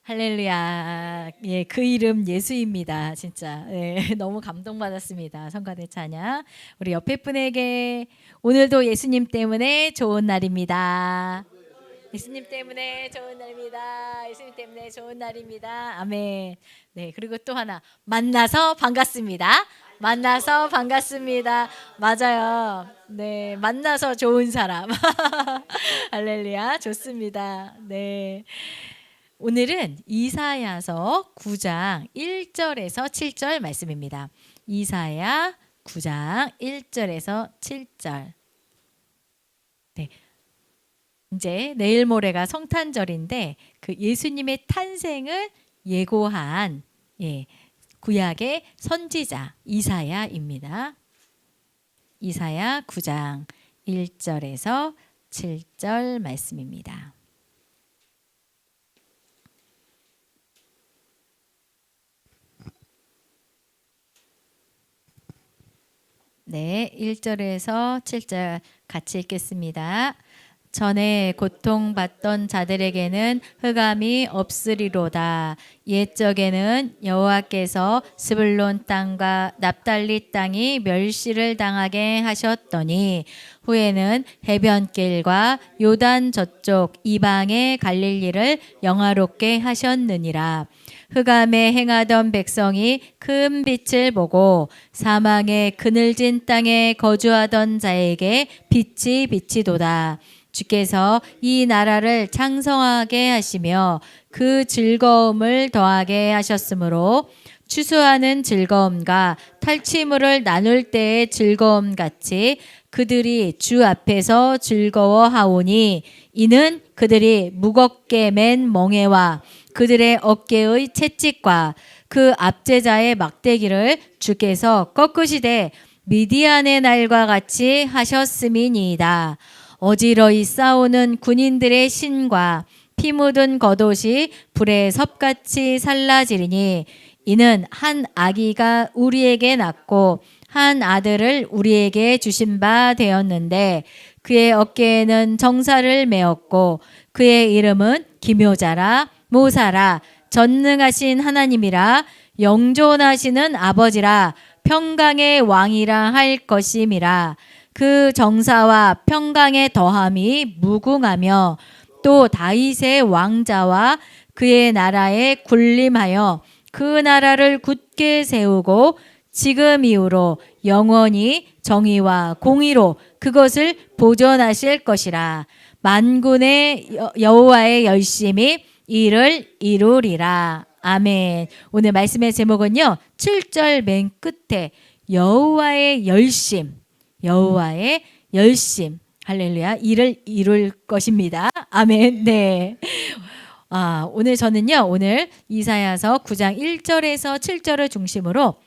할렐루야. 예, 그 이름 예수입니다. 진짜. 예, 너무 감동받았습니다. 성가대 찬양. 우리 옆에 분에게 오늘도 예수님 때문에 좋은 날입니다. 예수님 때문에 좋은 날입니다. 예수님 때문에 좋은 날입니다. 아멘. 네, 그리고 또 하나. 만나서 반갑습니다. 만나서 반갑습니다. 맞아요. 네, 만나서 좋은 사람. 할렐루야. 좋습니다. 네. 오늘은 이사야서 9장 1절에서 7절 말씀입니다. 이사야 9장 1절에서 7절. 네. 이제 내일 모레가 성탄절인데 그 예수님의 탄생을 예고한 구약의 선지자 이사야입니다. 이사야 9장 1절에서 7절 말씀입니다. 네, 1절에서 7절 같이 읽겠습니다. 전에 고통받던 자들에게는 흑암이 없으리로다. 옛적에는 여호와께서 스불론 땅과 납달리 땅이 멸시를 당하게 하셨더니 후에는 해변길과 요단 저쪽 이방의 갈릴리를 영화롭게 하셨느니라. 흑암에 행하던 백성이 큰 빛을 보고 사망의 그늘진 땅에 거주하던 자에게 빛이 비치도다. 주께서 이 나라를 창성하게 하시며 그 즐거움을 더하게 하셨으므로 추수하는 즐거움과 탈취물을 나눌 때의 즐거움 같이 그들이 주 앞에서 즐거워하오니 이는 그들이 무겁게 맨 멍에와 그들의 어깨의 채찍과 그 압제자의 막대기를 주께서 꺾으시되 미디안의 날과 같이 하셨음이니이다. 어지러이 싸우는 군인들의 신과 피 묻은 겉옷이 불에 섭같이 살라지리니 이는 한 아기가 우리에게 낳고 한 아들을 우리에게 주신 바 되었는데 그의 어깨에는 정사를 메었고 그의 이름은 기묘자라 모사라 전능하신 하나님이라 영존하시는 아버지라 평강의 왕이라 할 것임이라. 그 정사와 평강의 더함이 무궁하며 또 다윗의 왕자와 그의 나라에 군림하여 그 나라를 굳게 세우고 지금 이후로 영원히 정의와 공의로 그것을 보존하실 것이라. 만군의 여호와의 열심히 이를 이루리라. 아멘. 오늘 말씀의 제목은요. 7절 맨 끝에 여호와의 열심. 여호와의 열심. 할렐루야. 이를 이룰 것입니다. 아멘. 네. 오늘 저는요. 오늘 이사야서 9장 1절에서 7절을 중심으로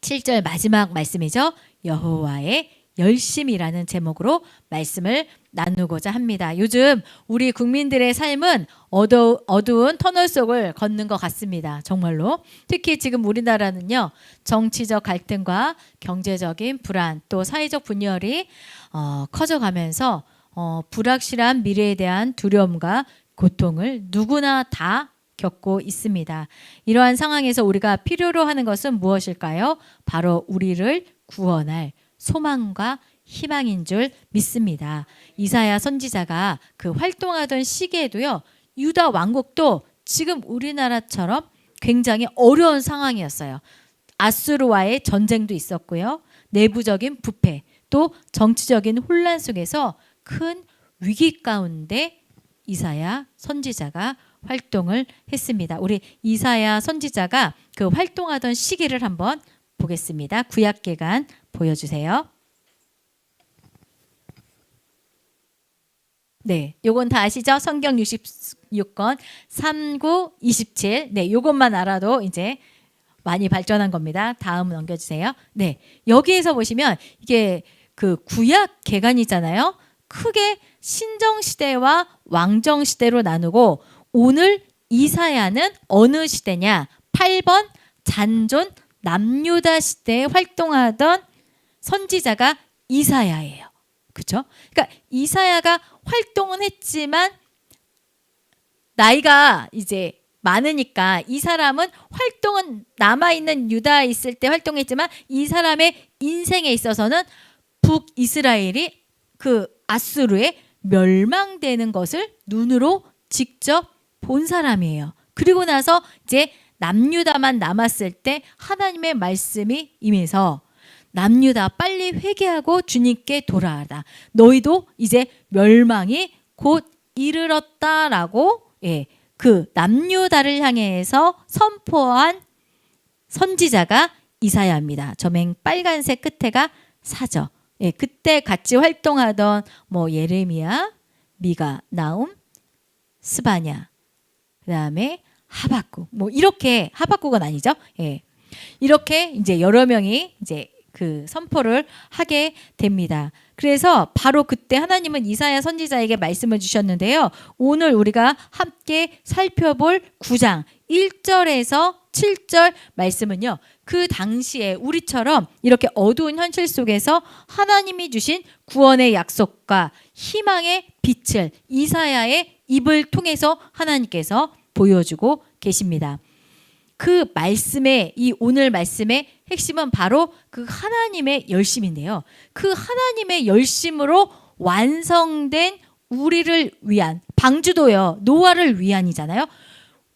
7절 마지막 말씀이죠. 여호와의 열심이라는 제목으로 말씀을 나누고자 합니다. 요즘 우리 국민들의 삶은 어두운 터널 속을 걷는 것 같습니다. 정말로. 특히 지금 우리나라는요. 정치적 갈등과 경제적인 불안 또 사회적 분열이 커져가면서 불확실한 미래에 대한 두려움과 고통을 누구나 다 겪고 있습니다. 이러한 상황에서 우리가 필요로 하는 것은 무엇일까요? 바로 우리를 구원할 소망과 희망인 줄 믿습니다. 이사야 선지자가 그 활동하던 시기에도요. 유다 왕국도 지금 우리나라처럼 굉장히 어려운 상황이었어요. 아수르와의 전쟁도 있었고요. 내부적인 부패 또 정치적인 혼란 속에서 큰 위기 가운데 이사야 선지자가 활동을 했습니다. 우리 이사야 선지자가 그 활동하던 시기를 한번 보겠습니다. 구약계간 보여주세요. 네, 요건 다 아시죠? 성경 66권 3927. 네, 요것만 알아도 이제 많이 발전한 겁니다. 다음 넘겨주세요. 네, 여기에서 보시면 이게 그 구약 계간이잖아요. 크게 신정 시대와 왕정 시대로 나누고 오늘 이사야는 어느 시대냐? 8번 잔존 남유다 시대에 활동하던 선지자가 이사야예요. 그렇죠? 그러니까 이사야가 활동은 했지만 나이가 이제 많으니까 이 사람은 활동은 남아있는 유다에 있을 때 활동했지만 이 사람의 인생에 있어서는 북이스라엘이 그 아수르에 멸망되는 것을 눈으로 직접 본 사람이에요. 그리고 나서 이제 남유다만 남았을 때 하나님의 말씀이 임해서 남유다 빨리 회개하고 주님께 돌아가라. 너희도 이제 멸망이 곧 이르렀다라고 그 남유다를 향해서 선포한 선지자가 이사야입니다. 저맹 빨간색 끝에가 사죠. 그때 같이 활동하던 뭐 예레미야, 미가, 나움, 스바냐, 그다음에 하박국, 뭐 이렇게 하박국은 아니죠. 이렇게 이제 여러 명이 이제 그 선포를 하게 됩니다. 그래서 바로 그때 하나님은 이사야 선지자에게 말씀을 주셨는데요. 오늘 우리가 함께 살펴볼 9장 1절에서 7절 말씀은요. 그 당시에 우리처럼 이렇게 어두운 현실 속에서 하나님이 주신 구원의 약속과 희망의 빛을 이사야의 입을 통해서 하나님께서 보여주고 계십니다. 그 말씀의 이 오늘 말씀의 핵심은 바로 그 하나님의 열심인데요. 그 하나님의 열심으로 완성된 우리를 위한 방주도요. 노아를 위한이잖아요.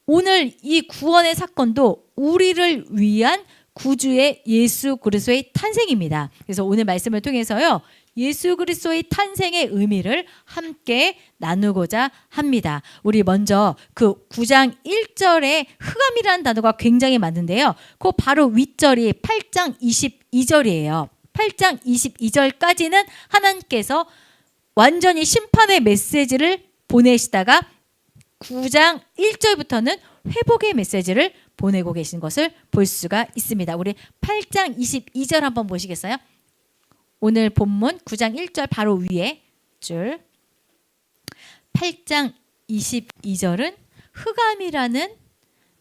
오늘 이 구원의 사건도 우리를 위한 구주의 예수 그리스도의 탄생입니다. 그래서 오늘 말씀을 통해서요. 예수 그리스도의 탄생의 의미를 함께 나누고자 합니다. 우리 먼저 그 9장 1절에 흑암이라는 단어가 굉장히 많은데요. 그 바로 윗절이 8장 22절이에요. 8장 22절까지는 하나님께서 완전히 심판의 메시지를 보내시다가 9장 1절부터는 회복의 메시지를 보내고 계신 것을 볼 수가 있습니다. 우리 8장 22절 한번 보시겠어요? 오늘 본문 9장 1절 바로 위에 줄 8장 22절은 흑암이라는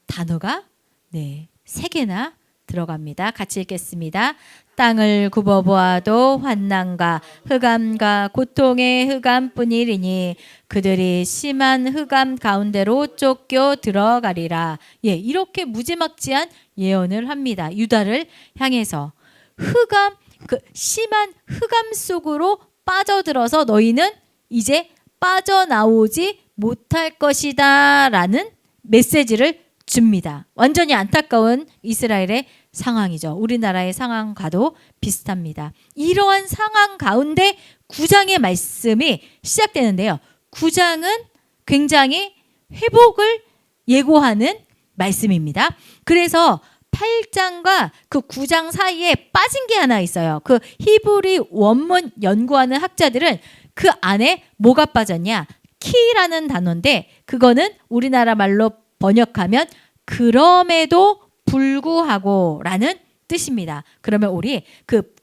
단어가 3개나 들어갑니다. 같이 읽겠습니다. 땅을 굽어보아도 환난과 흑암과 고통의 흑암뿐이리니 그들이 심한 흑암 가운데로 쫓겨 들어가리라. 이렇게 무지막지한 예언을 합니다. 유다를 향해서 흑암 그 심한 흑암 속으로 빠져들어서 너희는 이제 빠져나오지 못할 것이다 라는 메시지를 줍니다. 완전히 안타까운 이스라엘의 상황이죠. 우리나라의 상황과도 비슷합니다. 이러한 상황 가운데 9장의 말씀이 시작되는데요. 9장은 굉장히 회복을 예고하는 말씀입니다. 그래서 8장과 그 9장 사이에 빠진 게 하나 있어요. 그 히브리 원문 연구하는 학자들은 그 안에 뭐가 빠졌냐? 키라는 단어인데 그거는 우리나라 말로 번역하면 그럼에도 불구하고라는 뜻입니다. 그러면 우리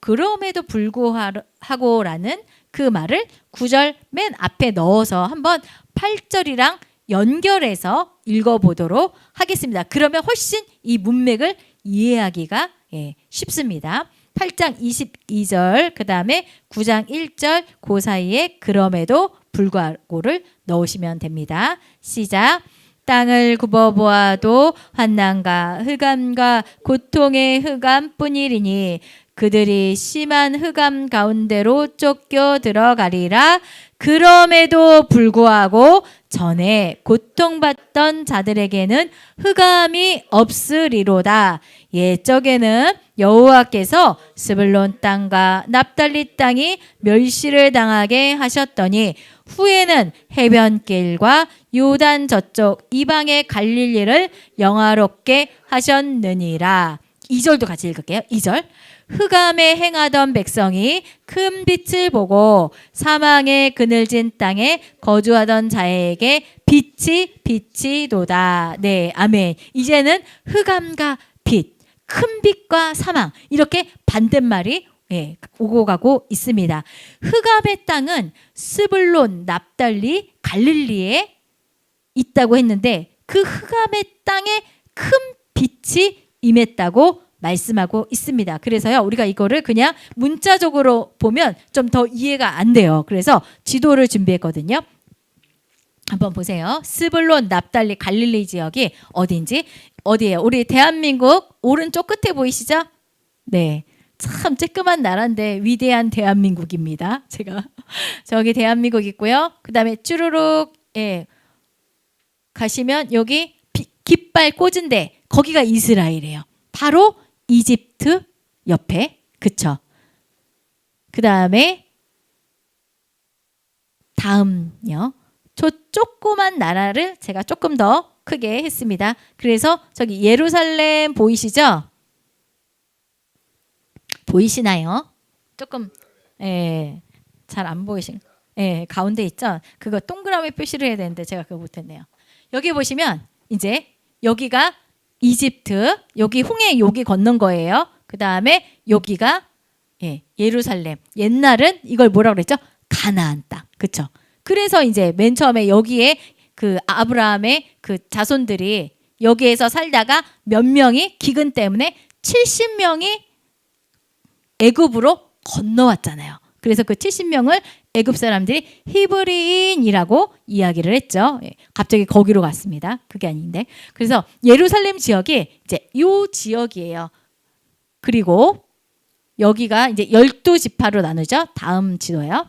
그럼에도 불구하고라는 그 말을 9절 맨 앞에 넣어서 한번 8절이랑 연결해서 읽어보도록 하겠습니다. 그러면 훨씬 이 문맥을 이해하기가 쉽습니다. 8장 22절 그 다음에 9장 1절 그 사이에 그럼에도 불구하고를 넣으시면 됩니다. 시작. 땅을 굽어보아도 환난과 흑암과 고통의 흑암뿐이리니 그들이 심한 흑암 가운데로 쫓겨 들어가리라. 그럼에도 불구하고 전에 고통받던 자들에게는 흑암이 없으리로다. 옛적에는 여호와께서 스불론 땅과 납달리 땅이 멸시를 당하게 하셨더니 후에는 해변길과 요단 저쪽 이방의 갈릴리를 영화롭게 하셨느니라. 2절도 같이 읽을게요. 2절. 흑암에 행하던 백성이 큰 빛을 보고 사망의 그늘진 땅에 거주하던 자에게 빛이 비치도다. 네, 아멘. 이제는 흑암과 빛, 큰 빛과 사망 이렇게 반대말이 오고 가고 있습니다. 흑암의 땅은 스불론, 납달리, 갈릴리에 있다고 했는데 그 흑암의 땅에 큰 빛이 임했다고 말씀하고 있습니다. 그래서요 우리가 이거를 그냥 문자적으로 보면 좀 더 이해가 안 돼요. 그래서 지도를 준비했거든요. 한번 보세요. 스불론, 납달리, 갈릴리 지역이 어딘지 어디예요? 우리 대한민국 오른쪽 끝에 보이시죠? 네. 참 쬐끄만 나라인데 위대한 대한민국입니다. 제가 저기 대한민국 있고요. 그다음에 쭈루룩 예. 가시면 여기 깃발 꽂은데 거기가 이스라엘이에요. 바로 이집트 옆에. 그쵸? 그다음에 다음요. 저 조그만 나라를 제가 조금 더 크게 했습니다. 그래서 저기 예루살렘 보이시죠? 보이시나요? 조금 예, 잘 안 보이신 예, 가운데 있죠? 그거 동그라미 표시를 해야 되는데 제가 그거 못했네요. 여기 보시면 이제 여기가 이집트, 여기 홍해 여기 건넌 거예요. 그 다음에 여기가 예, 예루살렘. 옛날은 이걸 뭐라고 그랬죠? 가나안 땅. 그렇죠? 그래서 이제 맨 처음에 여기에 그 아브라함의 그 자손들이 여기에서 살다가 몇 명이 기근 때문에 70명이 애굽으로 건너왔잖아요. 그래서 그 70명을 애굽 사람들이 히브리인이라고 이야기를 했죠. 예, 갑자기 거기로 갔습니다. 그게 아닌데. 그래서 예루살렘 지역이 이제 요 지역이에요. 그리고 여기가 이제 12지파로 나누죠. 다음 지도요.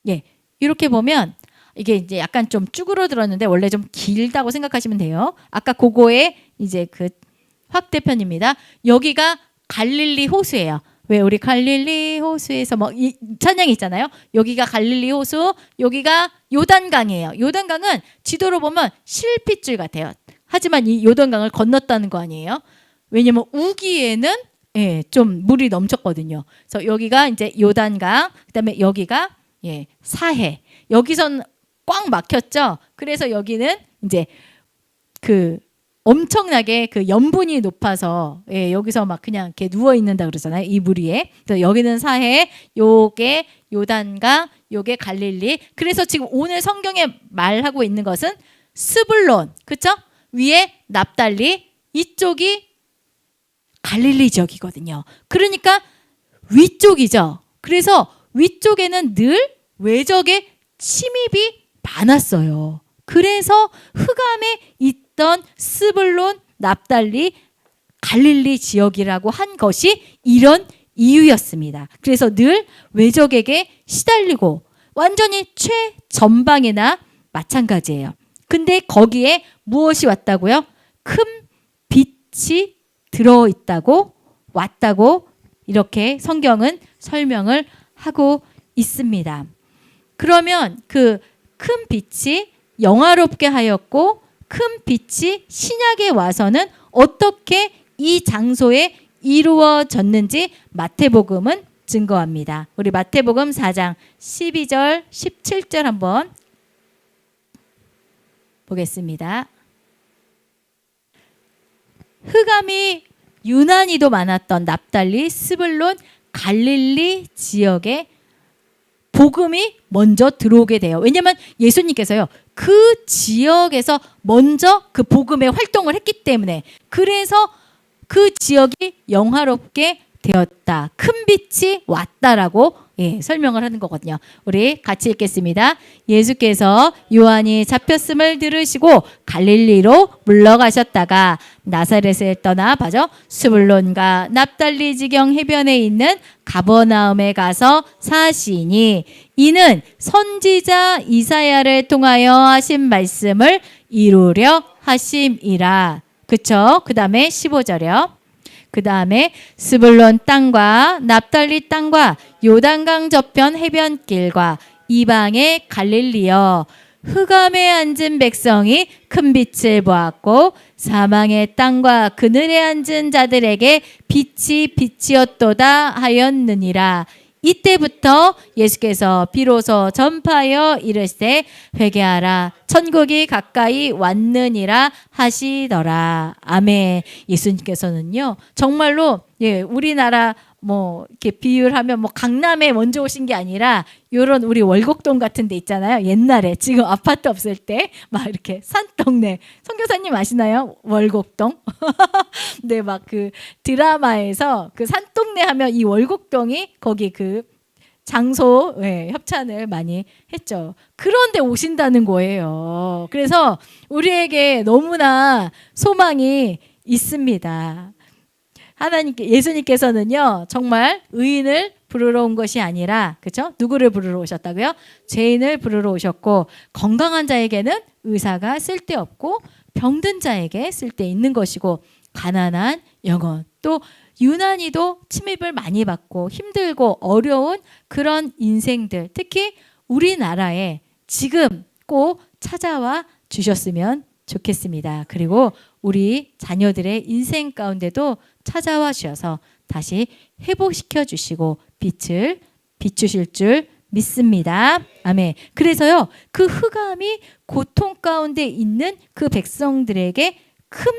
예. 이렇게 보면 이게 이제 약간 좀 쭈그러들었는데 원래 좀 길다고 생각하시면 돼요. 아까 그거의 이제 그 확대편입니다. 여기가 갈릴리 호수예요. 왜 우리 갈릴리 호수에서 뭐 이 찬양이 있잖아요. 여기가 갈릴리 호수, 여기가 요단강이에요. 요단강은 지도로 보면 실핏줄 같아요. 하지만 이 요단강을 건넜다는 거 아니에요. 왜냐면 우기에는 예, 좀 물이 넘쳤거든요. 그래서 여기가 이제 요단강, 그다음에 여기가 예, 사해. 여기선 꽉 막혔죠. 그래서 여기는 이제 그 엄청나게 그 염분이 높아서 예, 여기서 막 그냥 이렇게 누워 있는다 그러잖아요. 이 물 위에. 그래서 여기는 사해, 요게 요단강, 요게 갈릴리. 그래서 지금 오늘 성경에 말하고 있는 것은 스불론, 그렇죠? 위에 납달리, 이쪽이 갈릴리 지역이거든요. 그러니까 위쪽이죠. 그래서 위쪽에는 늘 외적의 침입이 많았어요. 그래서 흑암에 있던 스불론, 납달리, 갈릴리 지역이라고 한 것이 이런 이유였습니다. 그래서 늘 외적에게 시달리고 완전히 최전방이나 마찬가지예요. 근데 거기에 무엇이 왔다고요? 큰 빛이 들어있다고 왔다고 이렇게 성경은 설명을 하고 있습니다. 그러면 그 큰 빛이 영화롭게 하였고 큰 빛이 신약에 와서는 어떻게 이 장소에 이루어졌는지 마태복음은 증거합니다. 우리 마태복음 4장 12절 17절 한번 보겠습니다. 흑암이 유난히도 많았던 납달리, 스불론, 갈릴리 지역에 복음이 먼저 들어오게 돼요. 왜냐하면 예수님께서요. 그 지역에서 먼저 그 복음의 활동을 했기 때문에 그래서 그 지역이 영화롭게 되었다. 큰 빛이 왔다라고 예, 설명을 하는 거거든요. 우리 같이 읽겠습니다. 예수께서 요한이 잡혔음을 들으시고 갈릴리로 물러가셨다가 나사렛을 떠나 봐죠. 스불론과 납달리 지경 해변에 있는 가버나움에 가서 사시니 이는 선지자 이사야를 통하여 하신 말씀을 이루려 하심이라. 그쵸? 그 다음에 15절이요. 그 다음에 스불론 땅과 납달리 땅과 요단강 저편 해변길과 이방의 갈릴리여 흑암에 앉은 백성이 큰 빛을 보았고 사망의 땅과 그늘에 앉은 자들에게 빛이 빛이었도다 하였느니라. 이때부터 예수께서 비로소 전파하여 이르시되 회개하라 천국이 가까이 왔느니라 하시더라. 아멘. 예수님께서는요 정말로 예, 우리나라 뭐 이렇게 비유하면 뭐 강남에 먼저 오신 게 아니라 요런 우리 월곡동 같은 데 있잖아요. 옛날에 지금 아파트 없을 때 막 이렇게 산동네. 선교사님 아시나요? 월곡동. 네, 막 그 드라마에서 그 산동네 하면 이 월곡동이 거기 그 장소 협찬을 많이 했죠. 그런데 오신다는 거예요. 그래서 우리에게 너무나 소망이 있습니다. 예수님께서는요, 정말 의인을 부르러 온 것이 아니라, 그렇죠? 누구를 부르러 오셨다고요? 죄인을 부르러 오셨고, 건강한 자에게는 의사가 쓸데없고 병든 자에게 쓸데있는 것이고, 가난한 영혼, 또 유난히도 침입을 많이 받고 힘들고 어려운 그런 인생들, 특히 우리나라에 지금 꼭 찾아와 주셨으면 좋겠습니다. 그리고 우리 자녀들의 인생 가운데도 찾아와 주셔서 다시 회복시켜 주시고 빛을 비추실 줄 믿습니다. 아멘. 그래서요, 그 흑암이 고통 가운데 있는 그 백성들에게 큰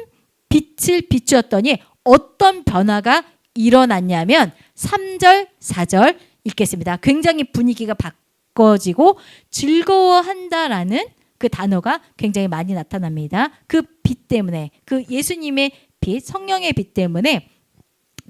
빛을 비추었더니 어떤 변화가 일어났냐면 3절, 4절 읽겠습니다. 굉장히 분위기가 바꿔지고 즐거워한다라는 그 단어가 굉장히 많이 나타납니다. 그 빛 때문에, 그 예수님의 빛, 성령의 빛 때문에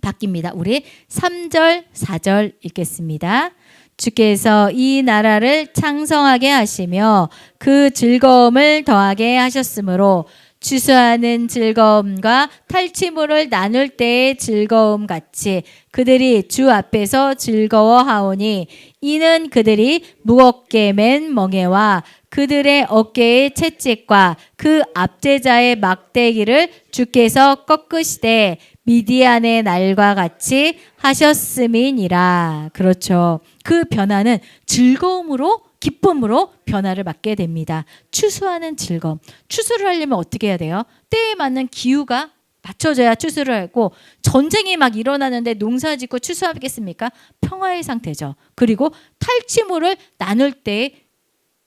바뀝니다. 우리 3절, 4절 읽겠습니다. 주께서 이 나라를 창성하게 하시며 그 즐거움을 더하게 하셨으므로 추수하는 즐거움과 탈취물을 나눌 때의 즐거움 같이 그들이 주 앞에서 즐거워하오니 이는 그들이 무겁게 맨 멍에와 그들의 어깨의 채찍과 그 압제자의 막대기를 주께서 꺾으시되 미디안의 날과 같이 하셨음이니라. 그렇죠. 그 변화는 즐거움으로, 기쁨으로 변화를 맞게 됩니다. 추수하는 즐거움. 추수를 하려면 어떻게 해야 돼요? 때에 맞는 기후가 맞춰져야 추수를 하고, 전쟁이 막 일어나는데 농사 짓고 추수하겠습니까? 평화의 상태죠. 그리고 탈취물을 나눌 때의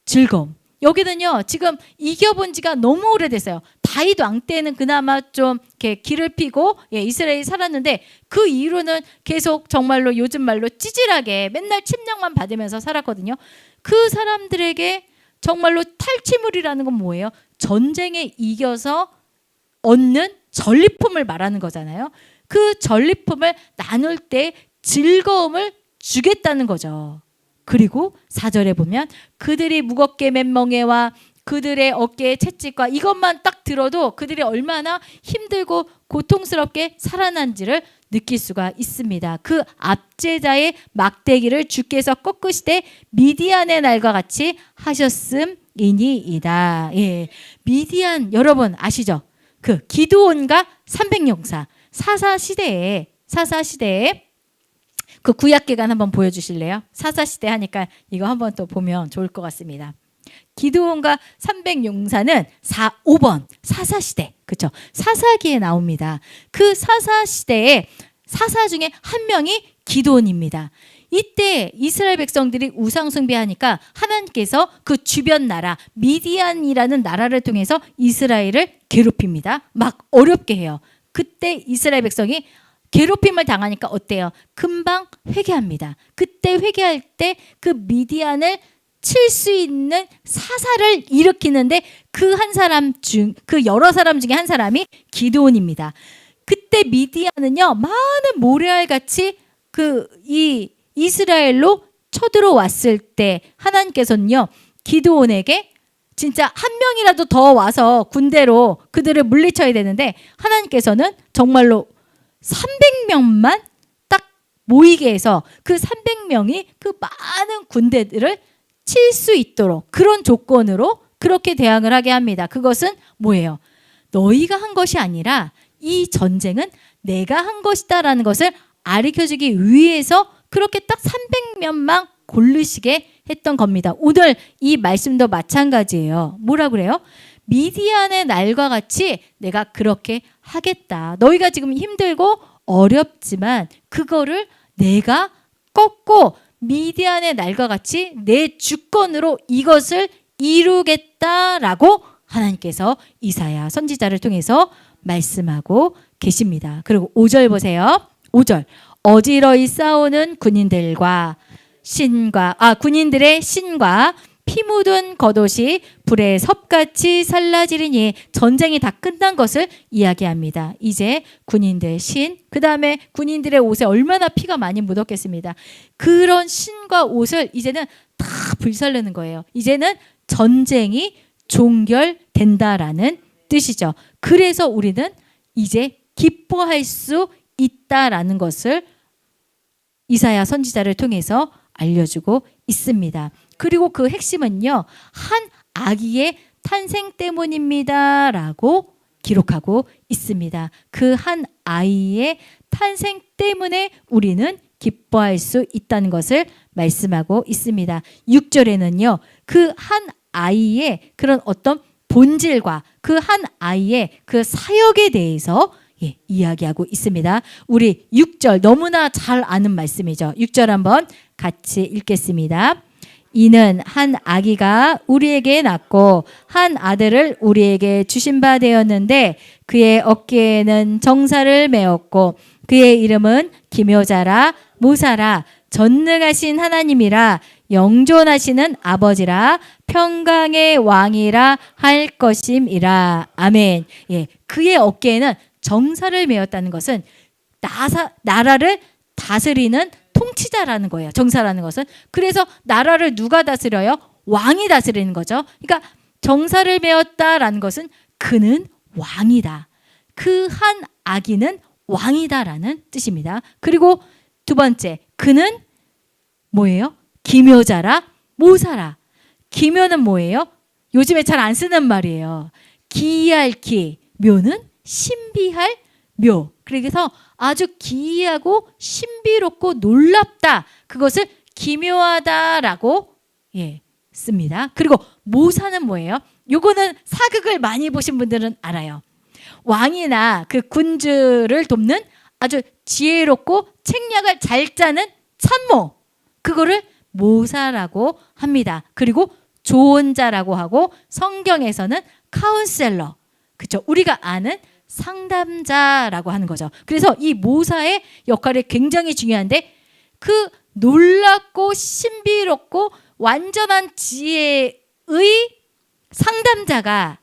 즐거움. 여기는요, 지금 이겨본 지가 너무 오래됐어요. 다윗 왕 때는 그나마 좀 이렇게 길을 피고 이스라엘이 살았는데, 그 이후로는 계속 정말로 요즘 말로 찌질하게 맨날 침략만 받으면서 살았거든요. 그 사람들에게 정말로 탈취물이라는 건 뭐예요? 전쟁에 이겨서 얻는 전리품을 말하는 거잖아요. 그 전리품을 나눌 때 즐거움을 주겠다는 거죠. 그리고 4절에 보면 그들이 무겁게 맨 멍에와 그들의 어깨의 채찍과, 이것만 딱 들어도 그들이 얼마나 힘들고 고통스럽게 살아난지를 느낄 수가 있습니다. 그 압제자의 막대기를 주께서 꺾으시되 미디안의 날과 같이 하셨음이니이다. 예. 미디안 여러분 아시죠? 그 기드온과 300용사 사사시대에 그 구약기간 한번 보여주실래요? 사사시대 하니까 이거 한번 또 보면 좋을 것 같습니다. 기드온과 300용사는 5번 사사시대, 그렇죠? 사사기에 나옵니다. 그 사사시대에 사사 중에 한 명이 기드온입니다. 이때 이스라엘 백성들이 우상숭배하니까 하나님께서 그 주변 나라 미디안이라는 나라를 통해서 이스라엘을 괴롭힙니다. 막 어렵게 해요. 그때 이스라엘 백성이 괴롭힘을 당하니까 어때요? 금방 회개합니다. 그때 회개할 때 그 미디안을 칠 수 있는 사사를 일으키는데 그 여러 사람 중에 한 사람이 기드온입니다. 그때 미디안은요, 많은 모래알 같이 이 이스라엘로 쳐들어왔을 때 하나님께서는요, 기드온에게 진짜 한 명이라도 더 와서 군대로 그들을 물리쳐야 되는데, 하나님께서는 정말로 300명만 딱 모이게 해서 그 300명이 그 많은 군대들을 칠 수 있도록, 그런 조건으로 그렇게 대항을 하게 합니다. 그것은 뭐예요? 너희가 한 것이 아니라 이 전쟁은 내가 한 것이다라는 것을 가르쳐주기 위해서 그렇게 딱 300명만 고르시게 했던 겁니다. 오늘 이 말씀도 마찬가지예요. 뭐라 그래요? 미디안의 날과 같이 내가 그렇게 하겠다. 너희가 지금 힘들고 어렵지만 그거를 내가 꺾고 미디안의 날과 같이 내 주권으로 이것을 이루겠다라고 하나님께서 이사야 선지자를 통해서 말씀하고 계십니다. 그리고 5절 보세요. 5절. 어지러이 싸우는 군인들의 신과 피 묻은 겉옷이 불에 섭같이 살라지리니 전쟁이 다 끝난 것을 이야기합니다. 이제 군인들 신, 그 다음에 군인들의 옷에 얼마나 피가 많이 묻었겠습니다. 그런 신과 옷을 이제는 다 불살르는 거예요. 이제는 전쟁이 종결된다라는 뜻이죠. 그래서 우리는 이제 기뻐할 수 있다라는 것을 이사야 선지자를 통해서 알려주고 있습니다. 그리고 그 핵심은요, 한 아기의 탄생 때문입니다 라고 기록하고 있습니다. 그 한 아이의 탄생 때문에 우리는 기뻐할 수 있다는 것을 말씀하고 있습니다. 6절에는요, 그 한 아이의 그런 어떤 본질과 그 한 아이의 그 사역에 대해서 이야기하고 있습니다. 우리 6절 너무나 잘 아는 말씀이죠. 6절 한번 같이 읽겠습니다. 이는 한 아기가 우리에게 낳고 한 아들을 우리에게 주신 바 되었는데 그의 어깨에는 정사를 메었고 그의 이름은 기묘자라 모사라 전능하신 하나님이라 영존하시는 아버지라 평강의 왕이라 할 것임이라. 아멘. 그의 어깨에는 정사를 메었다는 것은 나라를 다스리는 통치자라는 거예요. 정사라는 것은. 그래서 나라를 누가 다스려요? 왕이 다스리는 거죠. 그러니까 정사를 메었다라는 것은 그는 왕이다. 그 한 아기는 왕이다라는 뜻입니다. 그리고 두 번째, 그는 뭐예요? 기묘자라 모사라. 기묘는 뭐예요? 요즘에 잘 안 쓰는 말이에요. 기이할 기, 묘는 신비할 묘. 그래서 아주 기이하고 신비롭고 놀랍다. 그것을 기묘하다라고 씁니다. 그리고 모사는 뭐예요? 요거는 사극을 많이 보신 분들은 알아요. 왕이나 그 군주를 돕는 아주 지혜롭고 책략을 잘 짜는 참모. 그거를 모사라고 합니다. 그리고 조언자라고 하고 성경에서는 카운셀러. 그렇죠? 우리가 아는 상담자라고 하는 거죠. 그래서 이 모사의 역할이 굉장히 중요한데 그 놀랍고 신비롭고 완전한 지혜의 상담자가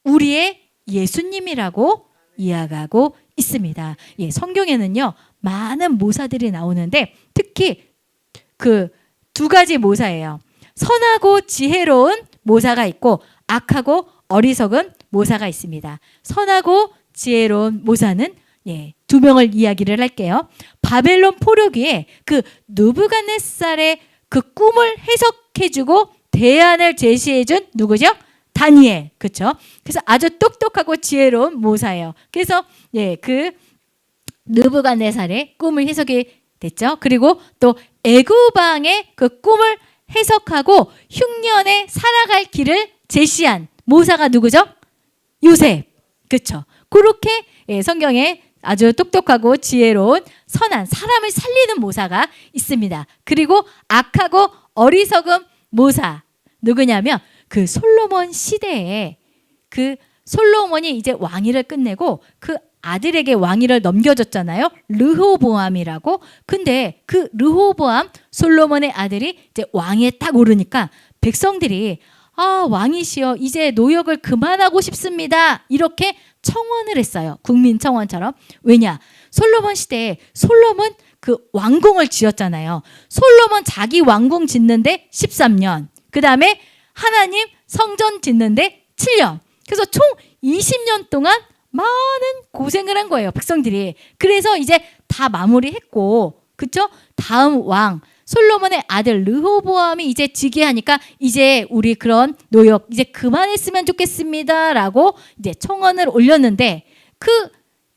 우리의 예수님이라고 이야기하고 있습니다. 성경에는요, 많은 모사들이 나오는데 특히 그 두 가지 모사예요. 선하고 지혜로운 모사가 있고 악하고 어리석은 모사가 있습니다. 선하고 지혜로운 모사는 두 명을 이야기를 할게요. 바벨론 포로기에 그 느부갓네살의 그 꿈을 해석해주고 대안을 제시해준 누구죠? 다니엘. 그렇죠? 그래서 아주 똑똑하고 지혜로운 모사예요. 그래서 그 느부갓네살의 꿈을 해석이 됐죠. 그리고 또 애굽 왕의 그 꿈을 해석하고 흉년에 살아갈 길을 제시한 모사가 누구죠? 요셉. 그렇죠? 그렇게 성경에 아주 똑똑하고 지혜로운 선한 사람을 살리는 모사가 있습니다. 그리고 악하고 어리석은 모사 누구냐면 그 솔로몬 시대에 그 솔로몬이 이제 왕위를 끝내고 그 아들에게 왕위를 넘겨줬잖아요. 르호보암이라고. 근데 그 르호보암 솔로몬의 아들이 이제 왕위에 딱 오르니까 백성들이 왕이시여 이제 노역을 그만하고 싶습니다. 이렇게 청원을 했어요. 국민청원처럼. 왜냐? 솔로몬 시대에 솔로몬 그 왕궁을 지었잖아요. 솔로몬 자기 왕궁 짓는데 13년. 그 다음에 하나님 성전 짓는데 7년. 그래서 총 20년 동안 많은 고생을 한 거예요. 백성들이. 그래서 이제 다 마무리했고, 그쵸? 다음 왕 솔로몬의 아들 르호보암이 이제 지게 하니까 이제 우리 그런 노역 이제 그만했으면 좋겠습니다라고 이제 청원을 올렸는데 그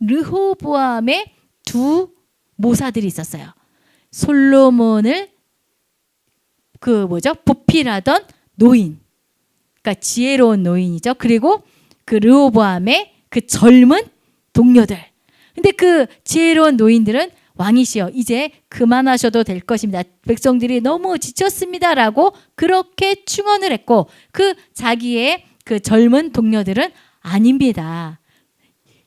르호보암의 두 모사들이 있었어요. 솔로몬을 보필하던 노인. 그러니까 지혜로운 노인이죠. 그리고 그 르호보암의 그 젊은 동료들. 근데 그 지혜로운 노인들은 왕이시여 이제 그만하셔도 될 것입니다. 백성들이 너무 지쳤습니다라고 그렇게 충언을 했고 그 자기의 그 젊은 동료들은 아닙니다.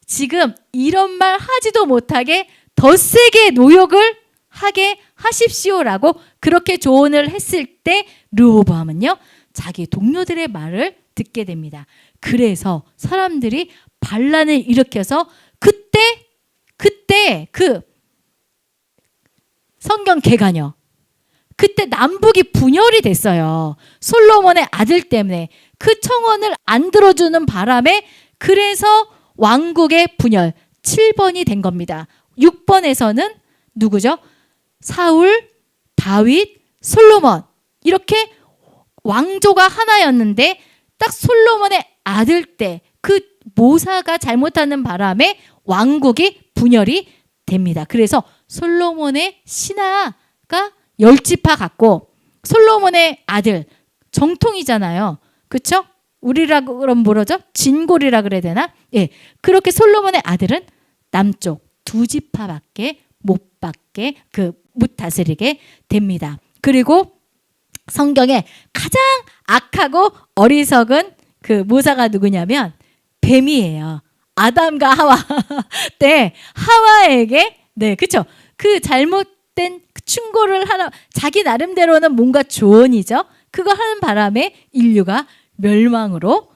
지금 이런 말 하지도 못하게 더 세게 노역을 하게 하십시오라고 그렇게 조언을 했을 때 르호보암은요 자기 동료들의 말을 듣게 됩니다. 그래서 사람들이 반란을 일으켜서 그때 그 성경 개간요. 그때 남북이 분열이 됐어요. 솔로몬의 아들 때문에 그 청원을 안 들어주는 바람에 그래서 왕국의 분열 7번이 된 겁니다. 6번에서는 누구죠? 사울, 다윗, 솔로몬 이렇게 왕조가 하나였는데 딱 솔로몬의 아들 때 그 모사가 잘못하는 바람에 왕국이 분열이 됩니다. 그래서 솔로몬의 신하가 열지파 같고 솔로몬의 아들 정통이잖아요. 그렇죠? 우리라 그럼 뭐라죠? 진골이라 그래야 되나? 예. 그렇게 솔로몬의 아들은 남쪽 2지파밖에 못 다스리게 됩니다. 그리고 성경에 가장 악하고 어리석은 그 모사가 누구냐면 뱀이에요. 아담과 하와 때 하와에게 그렇죠? 그 잘못된 충고를 하나 자기 나름대로는 뭔가 조언이죠. 그거 하는 바람에 인류가 멸망으로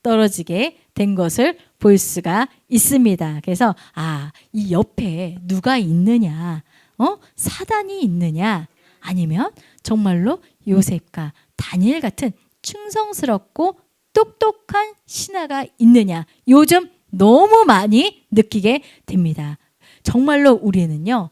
떨어지게 된 것을 볼 수가 있습니다. 그래서 이 옆에 누가 있느냐? 사단이 있느냐? 아니면 정말로 요셉과 다니엘 같은 충성스럽고 똑똑한 신하가 있느냐? 요즘 너무 많이 느끼게 됩니다. 정말로 우리는요.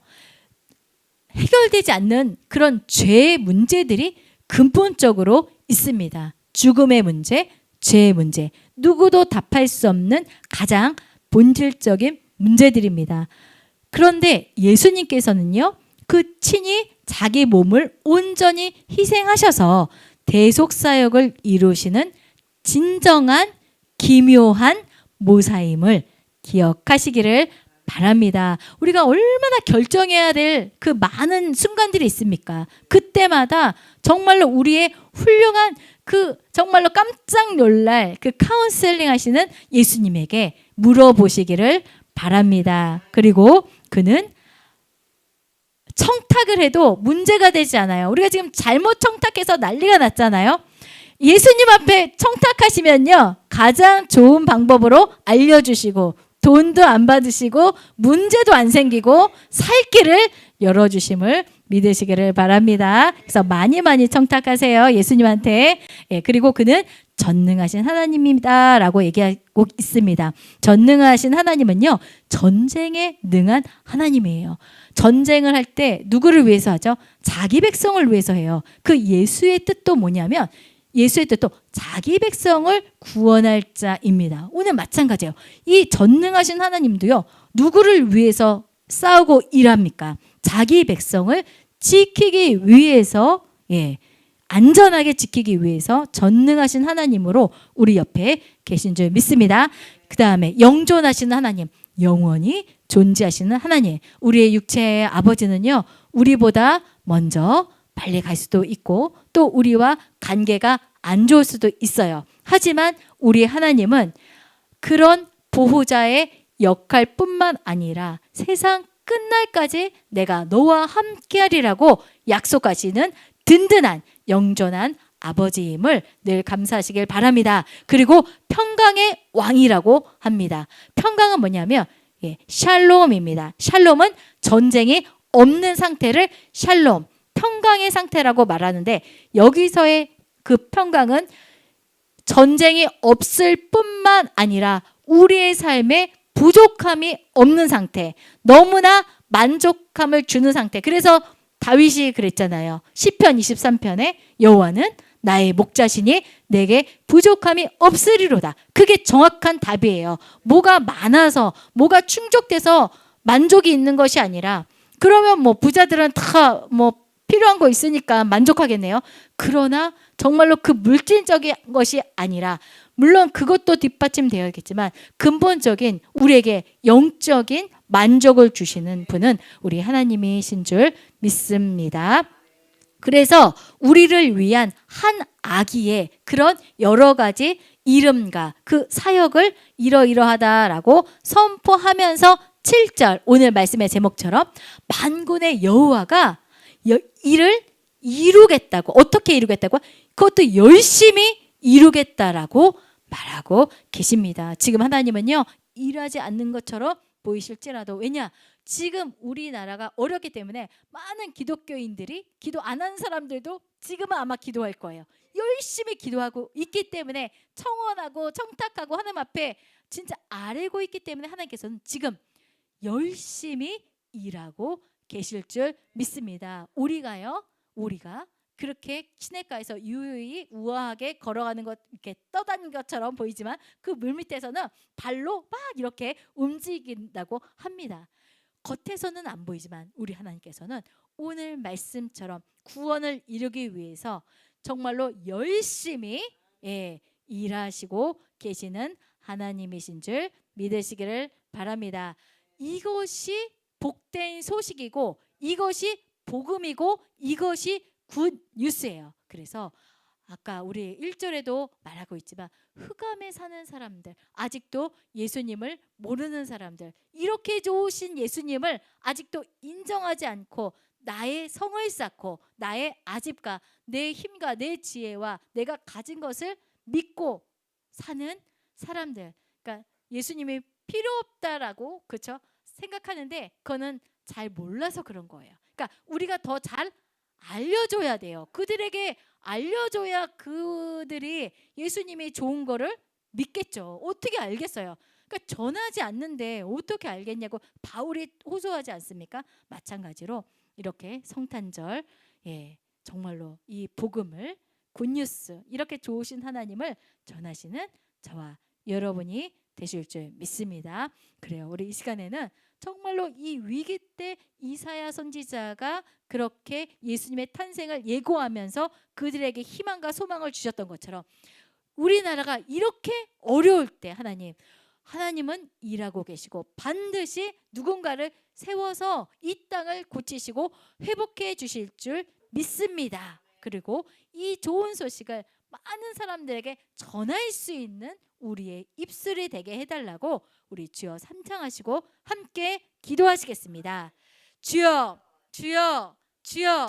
해결되지 않는 그런 죄의 문제들이 근본적으로 있습니다. 죽음의 문제, 죄의 문제, 누구도 답할 수 없는 가장 본질적인 문제들입니다. 그런데 예수님께서는요, 그 친히 자기 몸을 온전히 희생하셔서 대속사역을 이루시는 진정한 기묘한 모사임을 기억하시기를 바랍니다. 우리가 얼마나 결정해야 될 그 많은 순간들이 있습니까? 그때마다 정말로 우리의 훌륭한 그 정말로 깜짝 놀랄 그 카운셀링 하시는 예수님에게 물어보시기를 바랍니다. 그리고 그는 청탁을 해도 문제가 되지 않아요. 우리가 지금 잘못 청탁해서 난리가 났잖아요. 예수님 앞에 청탁하시면요. 가장 좋은 방법으로 알려주시고 돈도 안 받으시고 문제도 안 생기고 살 길을 열어주심을 믿으시기를 바랍니다. 그래서 많이 청탁하세요. 예수님한테. 그리고 그는 전능하신 하나님입니다. 라고 얘기하고 있습니다. 전능하신 하나님은요. 전쟁에 능한 하나님이에요. 전쟁을 할 때 누구를 위해서 하죠? 자기 백성을 위해서 해요. 그 예수의 뜻도 뭐냐면 예수의 뜻도 자기 백성을 구원할 자입니다. 오늘 마찬가지예요. 이 전능하신 하나님도요. 누구를 위해서 싸우고 일합니까? 자기 백성을 지키기 위해서 안전하게 지키기 위해서 전능하신 하나님으로 우리 옆에 계신 줄 믿습니다. 그 다음에 영존하시는 하나님, 영원히 존재하시는 하나님. 우리의 육체의 아버지는요. 우리보다 먼저 빨리 갈 수도 있고 또 우리와 관계가 안 좋을 수도 있어요. 하지만 우리 하나님은 그런 보호자의 역할뿐만 아니라 세상 끝날까지 내가 너와 함께하리라고 약속하시는 든든한 영존한 아버지임을 늘 감사하시길 바랍니다. 그리고 평강의 왕이라고 합니다. 평강은 뭐냐면 샬롬입니다. 샬롬은 전쟁이 없는 상태를 샬롬, 평강의 상태라고 말하는데 여기서의 그 평강은 전쟁이 없을 뿐만 아니라 우리의 삶에 부족함이 없는 상태, 너무나 만족함을 주는 상태. 그래서 다윗이 그랬잖아요. 시편 23편에 여호와는 나의 목자시니 내게 부족함이 없으리로다. 그게 정확한 답이에요. 뭐가 많아서 뭐가 충족돼서 만족이 있는 것이 아니라 그러면 뭐 부자들은 다 뭐 필요한 거 있으니까 만족하겠네요. 그러나 정말로 그 물질적인 것이 아니라 물론 그것도 뒷받침되어야겠지만 근본적인 우리에게 영적인 만족을 주시는 분은 우리 하나님이신 줄 믿습니다. 그래서 우리를 위한 한 아기의 그런 여러 가지 이름과 그 사역을 이러이러하다라고 선포하면서 7절 오늘 말씀의 제목처럼 만군의 여호와가 일을 이루겠다고. 어떻게 이루겠다고? 그것도 열심히 이루겠다라고 말하고 계십니다. 지금 하나님은요, 일하지 않는 것처럼 보이실지라도, 왜냐? 지금 우리나라가 어렵기 때문에 많은 기독교인들이, 기도 안 하는 사람들도 지금은 아마 기도할 거예요. 열심히 기도하고 있기 때문에, 청원하고 청탁하고 하나님 앞에 진짜 아뢰고 있기 때문에 하나님께서는 지금 열심히 일하고 계실 줄 믿습니다. 우리가 그렇게 시냇가에서 유유히 우아하게 걸어가는 것, 이렇게 떠다니는 것처럼 보이지만 그 물밑에서는 발로 막 이렇게 움직인다고 합니다. 겉에서는 안 보이지만 우리 하나님께서는 오늘 말씀처럼 구원을 이루기 위해서 정말로 열심히 일하시고 계시는 하나님이신 줄 믿으시기를 바랍니다. 이것이 복된 소식이고, 이것이 복음이고, 이것이 굿 뉴스예요. 그래서 아까 우리 1절에도 말하고 있지만 흑암에 사는 사람들, 아직도 예수님을 모르는 사람들, 이렇게 좋으신 예수님을 아직도 인정하지 않고 나의 성을 쌓고 나의 아집과 내 힘과 내 지혜와 내가 가진 것을 믿고 사는 사람들, 그러니까 예수님이 필요 없다라고, 그렇죠? 생각하는데 그거는 잘 몰라서 그런 거예요. 그러니까 우리가 더 잘 알려줘야 돼요. 그들에게 알려줘야 그들이 예수님이 좋은 거를 믿겠죠. 어떻게 알겠어요? 그러니까 전하지 않는데 어떻게 알겠냐고 바울이 호소하지 않습니까? 마찬가지로 이렇게 성탄절, 정말로 이 복음을, 굿뉴스, 이렇게 좋으신 하나님을 전하시는 저와 여러분이 되실 줄 믿습니다. 그래요. 우리 이 시간에는 정말로 이 위기 때 이사야 선지자가 그렇게 예수님의 탄생을 예고하면서 그들에게 희망과 소망을 주셨던 것처럼 우리나라가 이렇게 어려울 때 하나님은 일하고 계시고 반드시 누군가를 세워서 이 땅을 고치시고 회복해 주실 줄 믿습니다. 그리고 이 좋은 소식을 많은 사람들에게 전할 수 있는 우리의 입술이 되게 해달라고 우리 주여 삼창하시고 함께 기도하시겠습니다. 주여, 주여, 주여,